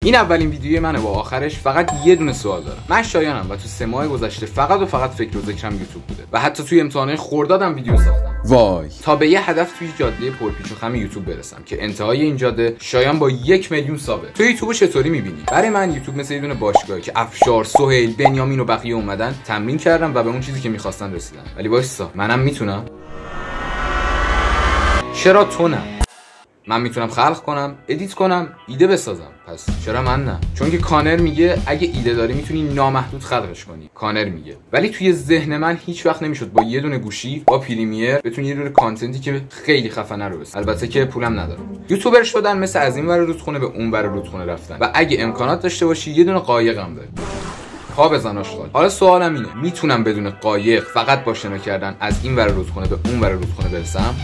این اولین ویدیوی منه با آخرش فقط یه دونه سوال دارم. من شایانم و تو 3 ماه گذشته فقط و فقط فکر و ذکرم یوتیوب بوده و حتی توی امتحانات خردادم ویدیو ساختم. وای، تا به یه هدف توی جاده پرپیچ و خم یوتیوب برسم که انتهای این جاده شایان با 1 میلیون سابه. تو یوتیوب چطوری می‌بینی؟ برای من یوتیوب مثل یه دونه باشگاهه که افشار، سهیل، بنیامین و بقیه اومدن تمرین کردن و به اون چیزی که می‌خواستن رسیدن. ولی وایسا، منم میتونم؟ چرا تو نه؟ من میتونم خلق کنم، ادیت کنم، ایده بسازم. پس چرا من نه؟ چون که کانر میگه اگه ایده داری میتونی نامحدود خلقش کنی. کانر میگه. ولی توی ذهن من هیچ وقت نمیشد با یه دونه گوشی با پریمیر بتونی یه دونه کانتنتی که خیلی خفنه رو بسازی. البته که پولم ندارم. یوتیوبر شدن مثل از این ور رودخونه به اون ور رودخونه رفتن و اگه امکانات داشته باشی یه دونه قایقم داری. پا بزن آشغال. حالا سوالم اینه، میتونم بدون قایق فقط با شنا کردن از این ور رودخونه به اون ور رودخونه برسم؟